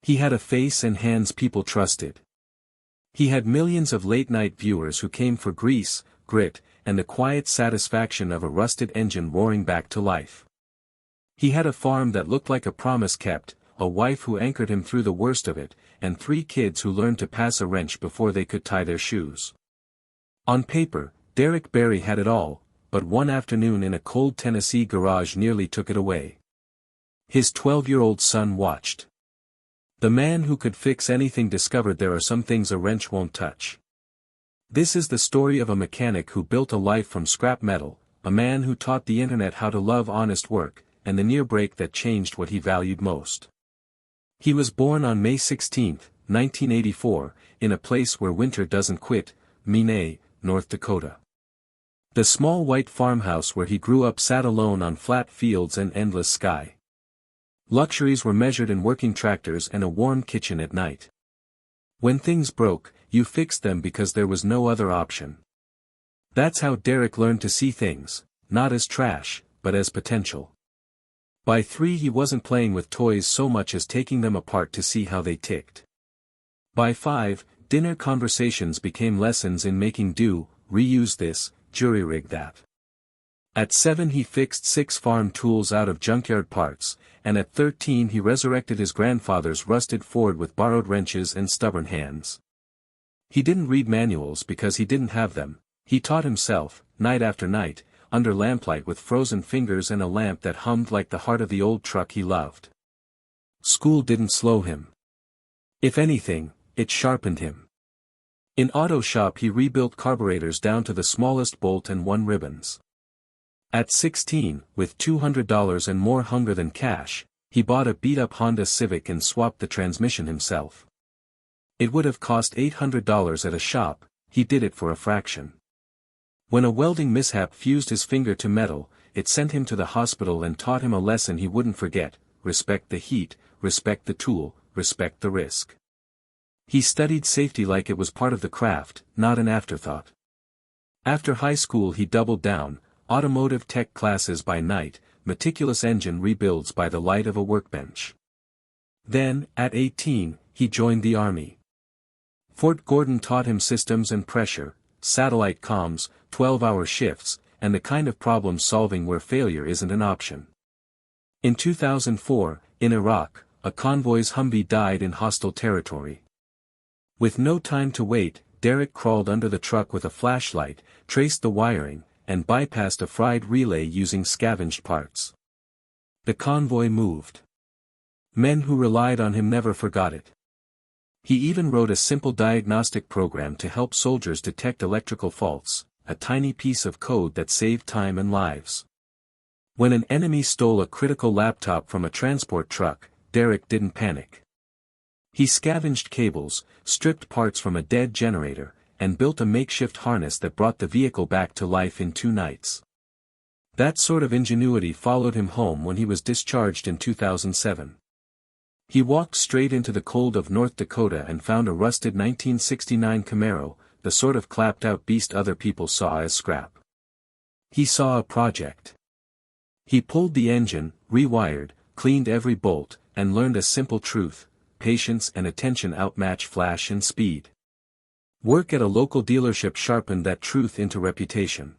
He had a face and hands people trusted. He had millions of late-night viewers who came for grease, grit, and the quiet satisfaction of a rusted engine roaring back to life. He had a farm that looked like a promise kept, a wife who anchored him through the worst of it, and 3 kids who learned to pass a wrench before they could tie their shoes. On paper, Derek Bieri had it all, but one afternoon in a cold Tennessee garage nearly took it away. His 12-year-old son watched. The man who could fix anything discovered there are some things a wrench won't touch. This is the story of a mechanic who built a life from scrap metal, a man who taught the internet how to love honest work, and the near break that changed what he valued most. He was born on May 16, 1984, in a place where winter doesn't quit, Minot, North Dakota. The small white farmhouse where he grew up sat alone on flat fields and endless sky. Luxuries were measured in working tractors and a warm kitchen at night. When things broke, you fixed them because there was no other option. That's how Derek learned to see things, not as trash, but as potential. By 3 he wasn't playing with toys so much as taking them apart to see how they ticked. By 5, dinner conversations became lessons in making do, reuse this, jury-rig that. At 7 he fixed 6 farm tools out of junkyard parts, and at 13 he resurrected his grandfather's rusted Ford with borrowed wrenches and stubborn hands. He didn't read manuals because he didn't have them, he taught himself, night after night, under lamplight with frozen fingers and a lamp that hummed like the heart of the old truck he loved. School didn't slow him. If anything, it sharpened him. In auto shop he rebuilt carburetors down to the smallest bolt and won ribbons. At 16, with $200 and more hunger than cash, he bought a beat-up Honda Civic and swapped the transmission himself. It would have cost $800 at a shop, he did it for a fraction. When a welding mishap fused his finger to metal, it sent him to the hospital and taught him a lesson he wouldn't forget: respect the heat, respect the tool, respect the risk. He studied safety like it was part of the craft, not an afterthought. After high school he doubled down, automotive tech classes by night, meticulous engine rebuilds by the light of a workbench. Then, at 18, he joined the Army. Fort Gordon taught him systems and pressure, satellite comms, 12-hour shifts, and the kind of problem-solving where failure isn't an option. In 2004, in Iraq, a convoy's Humvee died in hostile territory. With no time to wait, Derek crawled under the truck with a flashlight, traced the wiring, and bypassed a fried relay using scavenged parts. The convoy moved. Men who relied on him never forgot it. He even wrote a simple diagnostic program to help soldiers detect electrical faults, a tiny piece of code that saved time and lives. When an enemy stole a critical laptop from a transport truck, Derek didn't panic. He scavenged cables, stripped parts from a dead generator, and built a makeshift harness that brought the vehicle back to life in 2 nights. That sort of ingenuity followed him home when he was discharged in 2007. He walked straight into the cold of North Dakota and found a rusted 1969 Camaro, the sort of clapped-out beast other people saw as scrap. He saw a project. He pulled the engine, rewired, cleaned every bolt, and learned a simple truth: patience and attention outmatch flash and speed. Work at a local dealership sharpened that truth into reputation.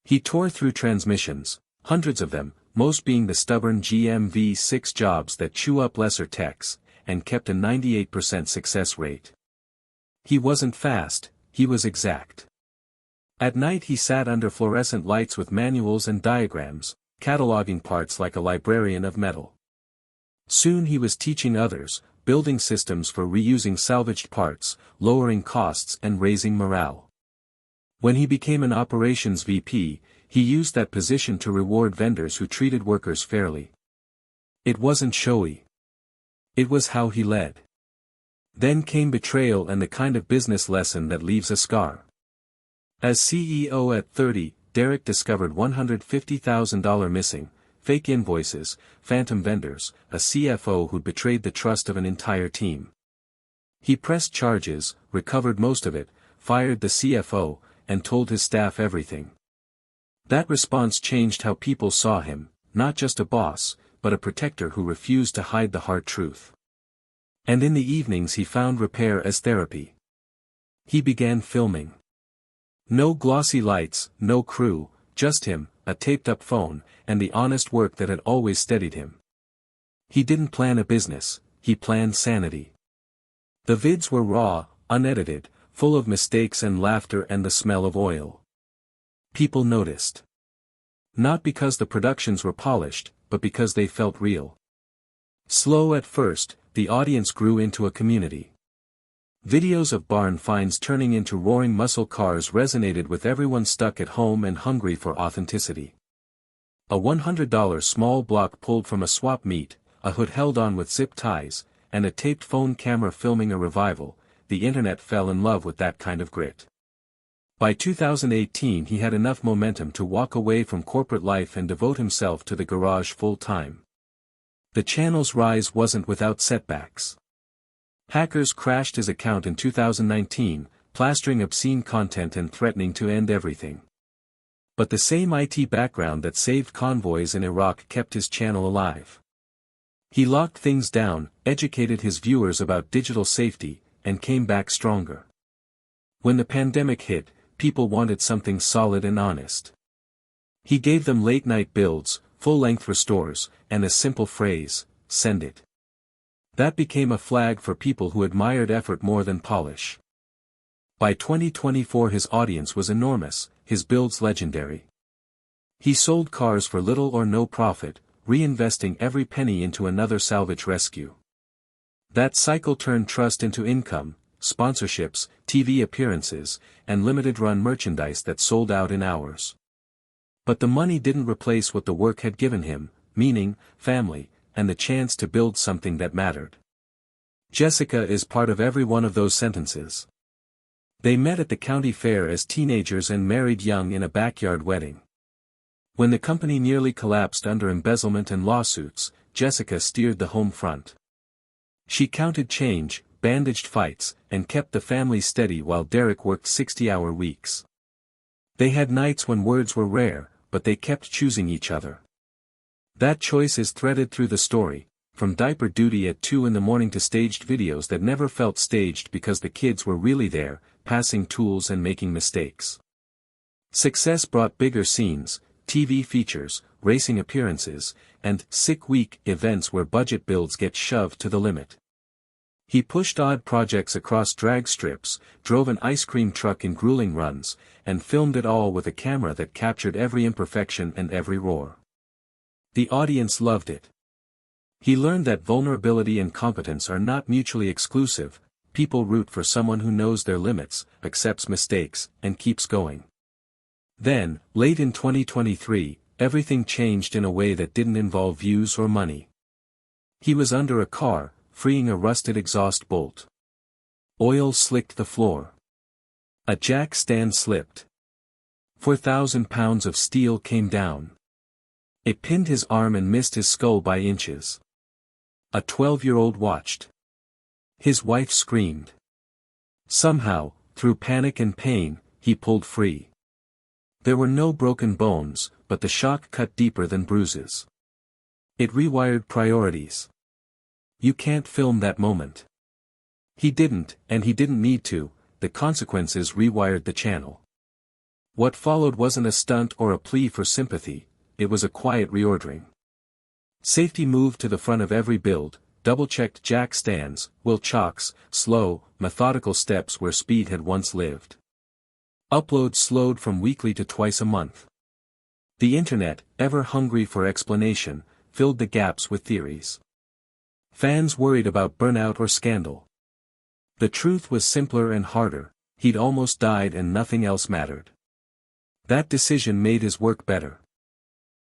He tore through transmissions, hundreds of them, most being the stubborn GM V6 jobs that chew up lesser techs, and kept a 98% success rate. He wasn't fast, he was exact. At night he sat under fluorescent lights with manuals and diagrams, cataloging parts like a librarian of metal. Soon he was teaching others, building systems for reusing salvaged parts, lowering costs and raising morale. When he became an operations VP, he used that position to reward vendors who treated workers fairly. It wasn't showy. It was how he led. Then came betrayal and the kind of business lesson that leaves a scar. As CEO at 30, Derek discovered $150,000 missing, fake invoices, phantom vendors, a CFO who'd betrayed the trust of an entire team. He pressed charges, recovered most of it, fired the CFO, and told his staff everything. That response changed how people saw him, not just a boss, but a protector who refused to hide the hard truth. And in the evenings he found repair as therapy. He began filming. No glossy lights, no crew, just him, a taped-up phone, and the honest work that had always steadied him. He didn't plan a business, he planned sanity. The vids were raw, unedited, full of mistakes and laughter and the smell of oil. People noticed. Not because the productions were polished, but because they felt real. Slow at first, the audience grew into a community. Videos of barn finds turning into roaring muscle cars resonated with everyone stuck at home and hungry for authenticity. A $100 small block pulled from a swap meet, a hood held on with zip ties, and a taped phone camera filming a revival, the internet fell in love with that kind of grit. By 2018 he had enough momentum to walk away from corporate life and devote himself to the garage full-time. The channel's rise wasn't without setbacks. Hackers crashed his account in 2019, plastering obscene content and threatening to end everything. But the same IT background that saved convoys in Iraq kept his channel alive. He locked things down, educated his viewers about digital safety, and came back stronger. When the pandemic hit, people wanted something solid and honest. He gave them late-night builds, full-length restores, and a simple phrase, "Send it." That became a flag for people who admired effort more than polish. By 2024 his audience was enormous, his builds legendary. He sold cars for little or no profit, reinvesting every penny into another salvage rescue. That cycle turned trust into income, sponsorships, TV appearances, and limited-run merchandise that sold out in hours. But the money didn't replace what the work had given him: meaning, family, and the chance to build something that mattered. Jessica is part of every one of those sentences. They met at the county fair as teenagers and married young in a backyard wedding. When the company nearly collapsed under embezzlement and lawsuits, Jessica steered the home front. She counted change, bandaged fights, and kept the family steady while Derek worked 60-hour weeks. They had nights when words were rare, but they kept choosing each other. That choice is threaded through the story, from diaper duty at 2 a.m. to staged videos that never felt staged because the kids were really there, passing tools and making mistakes. Success brought bigger scenes, TV features, racing appearances, and sick week events where budget builds get shoved to the limit. He pushed odd projects across drag strips, drove an ice cream truck in grueling runs, and filmed it all with a camera that captured every imperfection and every roar. The audience loved it. He learned that vulnerability and competence are not mutually exclusive. People root for someone who knows their limits, accepts mistakes, and keeps going. Then, late in 2023, everything changed in a way that didn't involve views or money. He was under a car, freeing a rusted exhaust bolt. Oil slicked the floor. A jack stand slipped. 4,000 pounds of steel came down. It pinned his arm and missed his skull by inches. A 12-year-old watched. His wife screamed. Somehow, through panic and pain, he pulled free. There were no broken bones, but the shock cut deeper than bruises. It rewired priorities. You can't film that moment. He didn't, and he didn't need to. The consequences rewired the channel. What followed wasn't a stunt or a plea for sympathy, it was a quiet reordering. Safety moved to the front of every build, double-checked jack stands, wheel chocks, slow, methodical steps where speed had once lived. Uploads slowed from weekly to twice a month. The internet, ever hungry for explanation, filled the gaps with theories. Fans worried about burnout or scandal. The truth was simpler and harder: he'd almost died and nothing else mattered. That decision made his work better.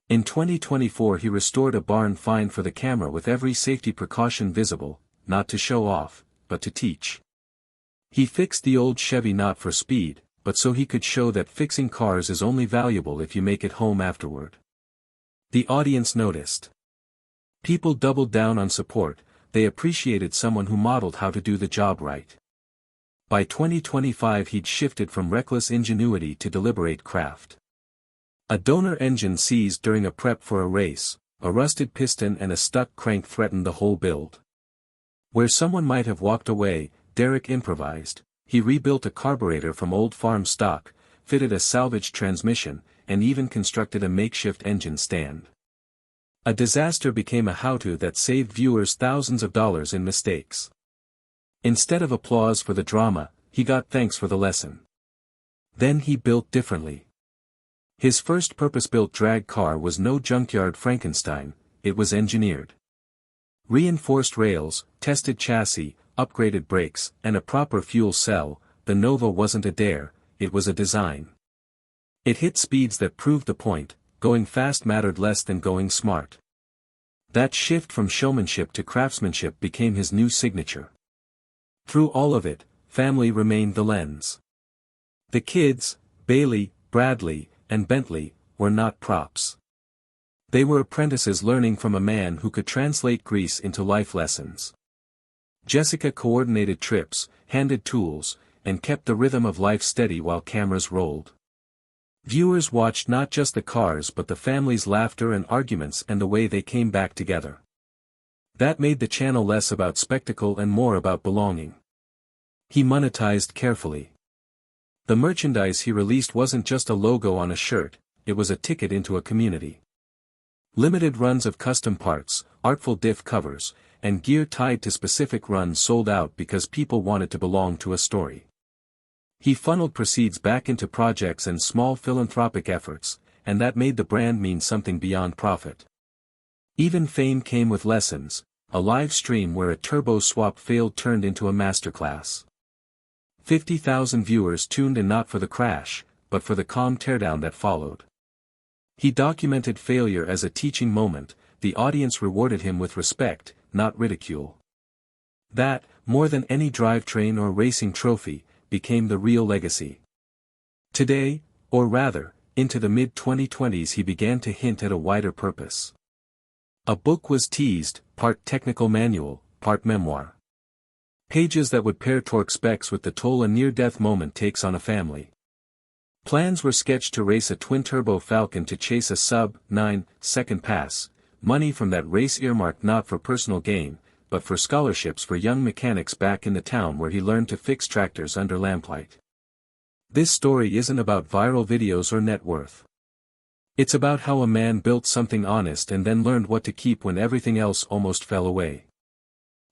In 2024 he restored a barn find for the camera with every safety precaution visible, not to show off, but to teach. He fixed the old Chevy not for speed, but so he could show that fixing cars is only valuable if you make it home afterward. The audience noticed. People doubled down on support. They appreciated someone who modeled how to do the job right. By 2025 he'd shifted from reckless ingenuity to deliberate craft. A donor engine seized during a prep for a race, a rusted piston and a stuck crank threatened the whole build. Where someone might have walked away, Derek improvised. He rebuilt a carburetor from old farm stock, fitted a salvaged transmission, and even constructed a makeshift engine stand. A disaster became a how-to that saved viewers thousands of dollars in mistakes. Instead of applause for the drama, he got thanks for the lesson. Then he built differently. His first purpose-built drag car was no junkyard Frankenstein, it was engineered. Reinforced rails, tested chassis, upgraded brakes, and a proper fuel cell, the Nova wasn't a dare, it was a design. It hit speeds that proved the point, going fast mattered less than going smart. That shift from showmanship to craftsmanship became his new signature. Through all of it, family remained the lens. The kids, Bailey, Bradley, and Bentley, were not props. They were apprentices learning from a man who could translate grease into life lessons. Jessica coordinated trips, handed tools, and kept the rhythm of life steady while cameras rolled. Viewers watched not just the cars but the family's laughter and arguments and the way they came back together. That made the channel less about spectacle and more about belonging. He monetized carefully. The merchandise he released wasn't just a logo on a shirt, it was a ticket into a community. Limited runs of custom parts, artful diff covers, and gear tied to specific runs sold out because people wanted to belong to a story. He funneled proceeds back into projects and small philanthropic efforts, and that made the brand mean something beyond profit. Even fame came with lessons, a live stream where a turbo swap failed turned into a masterclass. 50,000 viewers tuned in not for the crash, but for the calm teardown that followed. He documented failure as a teaching moment, the audience rewarded him with respect, not ridicule. That, more than any drivetrain or racing trophy, became the real legacy. Today, or rather, into the mid-2020s he began to hint at a wider purpose. A book was teased, part technical manual, part memoir. Pages that would pair torque specs with the toll a near-death moment takes on a family. Plans were sketched to race a twin-turbo Falcon to chase a sub-9-second pass, money from that race earmarked not for personal gain, but for scholarships for young mechanics back in the town where he learned to fix tractors under lamplight. This story isn't about viral videos or net worth. It's about how a man built something honest and then learned what to keep when everything else almost fell away.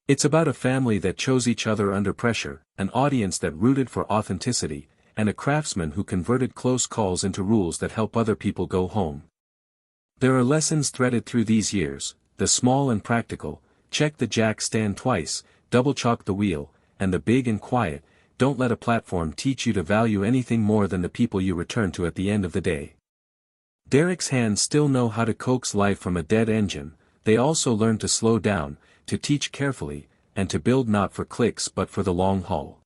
It's about a family that chose each other under pressure, an audience that rooted for authenticity, and a craftsman who converted close calls into rules that help other people go home. There are lessons threaded through these years, the small and practical, check the jack stand twice, double chalk the wheel, and the big and quiet, don't let a platform teach you to value anything more than the people you return to at the end of the day. Derek's hands still know how to coax life from a dead engine, they also learn to slow down, to teach carefully, and to build not for clicks but for the long haul.